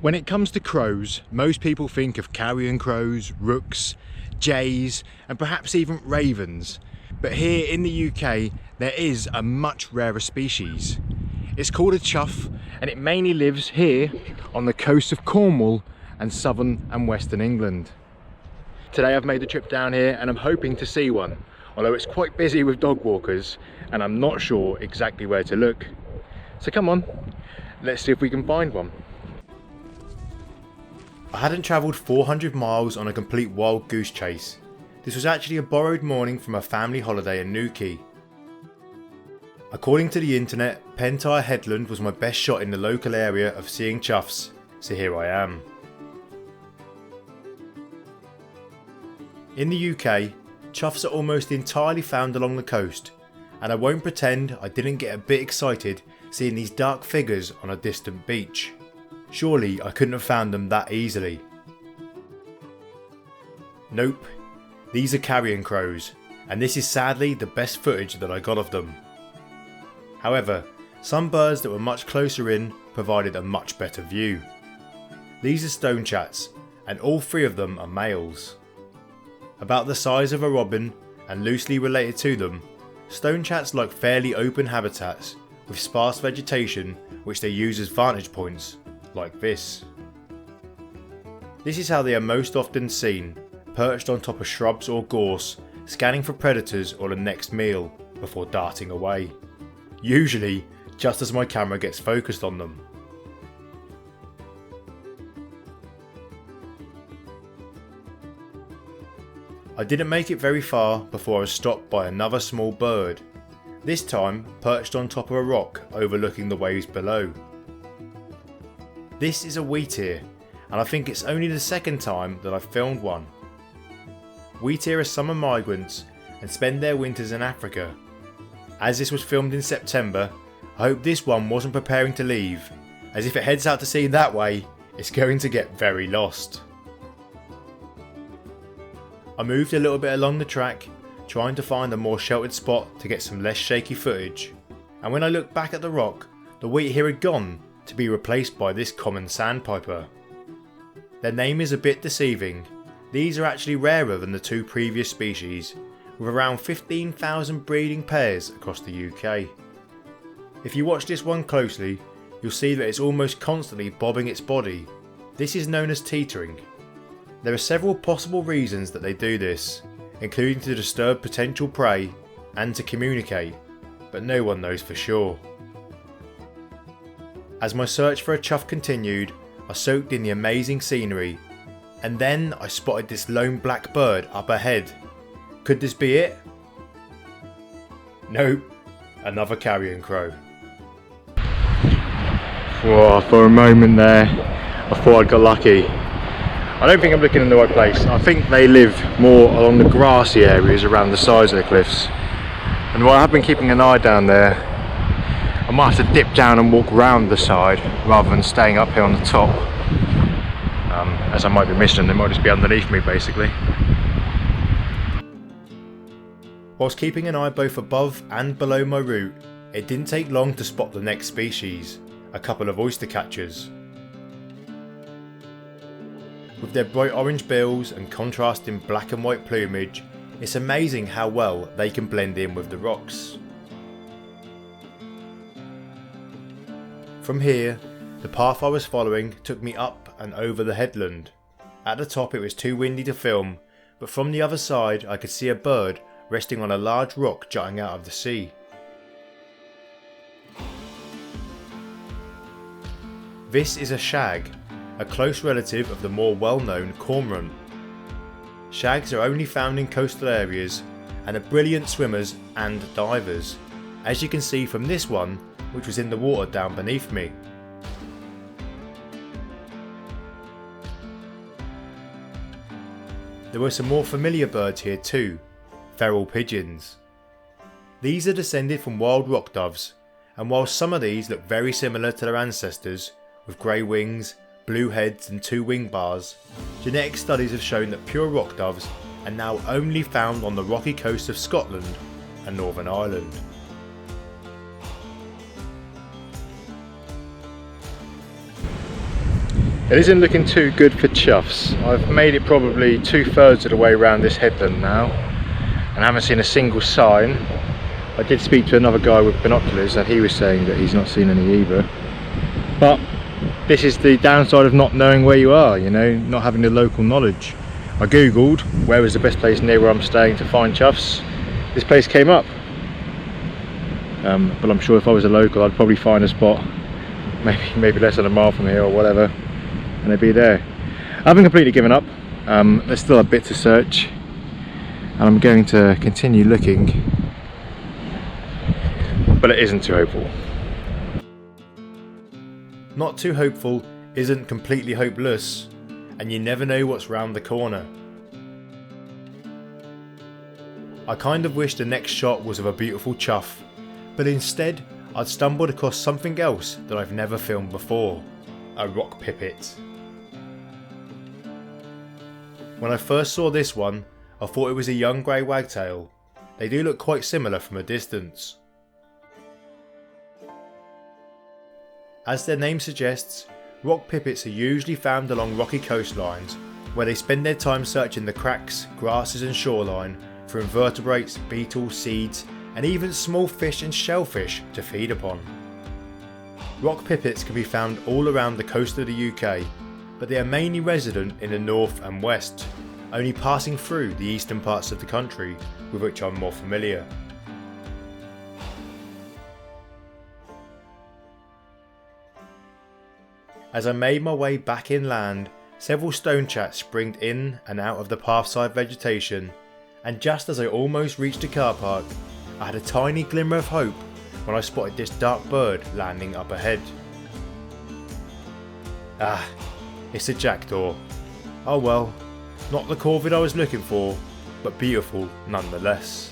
When it comes to crows, most people think of carrion crows, rooks, jays, and perhaps even ravens. But here in the UK, there is a much rarer species. It's called a chough, and it mainly lives here on the coast of Cornwall and southern and western England. Today I've made the trip down here and I'm hoping to see one, although it's quite busy with dog walkers and I'm not sure exactly where to look. So come on, let's see if we can find one. I hadn't travelled 400 miles on a complete wild goose chase. This was actually a borrowed morning from a family holiday in Newquay. According to the internet, Pentire Headland was my best shot in the local area of seeing choughs, so here I am. In the UK, choughs are almost entirely found along the coast, and I won't pretend I didn't get a bit excited seeing these dark figures on a distant beach. Surely I couldn't have found them that easily. Nope, these are carrion crows, and this is sadly the best footage that I got of them. However, some birds that were much closer in provided a much better view. These are stonechats, and all three of them are males. About the size of a robin and loosely related to them, stonechats like fairly open habitats with sparse vegetation which they use as vantage points, like this. This is how they are most often seen, perched on top of shrubs or gorse, scanning for predators or the next meal before darting away. Usually just as my camera gets focused on them. I didn't make it very far before I was stopped by another small bird, this time perched on top of a rock overlooking the waves below. This is a wheatear, and I think it's only the second time that I've filmed one. Wheatear are summer migrants and spend their winters in Africa. As this was filmed in September, I hope this one wasn't preparing to leave, as if it heads out to sea that way, it's going to get very lost. I moved a little bit along the track, trying to find a more sheltered spot to get some less shaky footage, and when I looked back at the rock, the wheatear had gone to be replaced by this common sandpiper. Their name is a bit deceiving. These are actually rarer than the two previous species, with around 15,000 breeding pairs across the UK. If you watch this one closely, you'll see that it's almost constantly bobbing its body. This is known as teetering. There are several possible reasons that they do this, including to disturb potential prey and to communicate, but no one knows for sure. As my search for a chough continued, I soaked in the amazing scenery, and then I spotted this lone black bird up ahead. Could this be it? Nope, another carrion crow. Whoa, for a moment there, I thought I got lucky. I don't think I'm looking in the right place. I think they live more along the grassy areas around the sides of the cliffs. And while I've been keeping an eye down there, I might have to dip down and walk round the side rather than staying up here on the top. As I might be missing them, they might just be underneath me basically. Whilst keeping an eye both above and below my route, it didn't take long to spot the next species, a couple of oyster catchers. With their bright orange bills and contrasting black and white plumage, it's amazing how well they can blend in with the rocks. From here, the path I was following took me up and over the headland. At the top it was too windy to film, but from the other side I could see a bird resting on a large rock jutting out of the sea. This is a shag, a close relative of the more well-known cormorant. Shags are only found in coastal areas and are brilliant swimmers and divers, as you can see from this one which was in the water down beneath me. There were some more familiar birds here too, feral pigeons. These are descended from wild rock doves, and while some of these look very similar to their ancestors, with grey wings, blue heads and two wing bars, genetic studies have shown that pure rock doves are now only found on the rocky coast of Scotland and Northern Ireland. It isn't looking too good for choughs. I've made it probably 2/3 of the way around this headland now, and I haven't seen a single sign. I did speak to another guy with binoculars and he was saying that he's not seen any either. But this is the downside of not knowing where you are, you know, not having the local knowledge. I googled where was the best place near where I'm staying to find choughs. This place came up. But I'm sure if I was a local I'd probably find a spot maybe less than a mile from here or whatever, and they'd be there. I haven't completely given up. There's still a bit to search and I'm going to continue looking, but it isn't too hopeful. Not too hopeful isn't completely hopeless, and you never know what's round the corner. I kind of wish the next shot was of a beautiful chough, but instead I'd stumbled across something else that I've never filmed before, a rock pipit. When I first saw this one, I thought it was a young grey wagtail. They do look quite similar from a distance. As their name suggests, rock pipits are usually found along rocky coastlines, where they spend their time searching the cracks, grasses and shoreline for invertebrates, beetles, seeds and even small fish and shellfish to feed upon. Rock pipits can be found all around the coast of the UK, but they are mainly resident in the north and west, only passing through the eastern parts of the country, with which I'm more familiar. As I made my way back inland, several stone chats springed in and out of the pathside vegetation, and just as I almost reached the car park, I had a tiny glimmer of hope when I spotted this dark bird landing up ahead. Ah, it's a jackdaw. Oh well, not the corvid I was looking for, but beautiful nonetheless.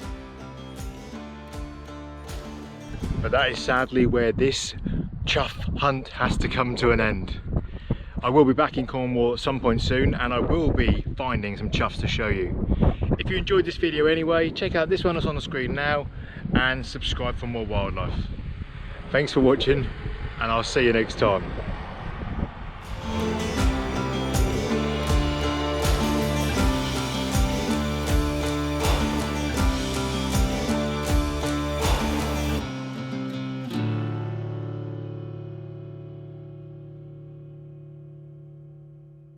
But that is sadly where this chough hunt has to come to an end. I will be back in Cornwall at some point soon and I will be finding some choughs to show you. If you enjoyed this video anyway, check out this one that's on the screen now and subscribe for more wildlife. Thanks for watching and I'll see you next time.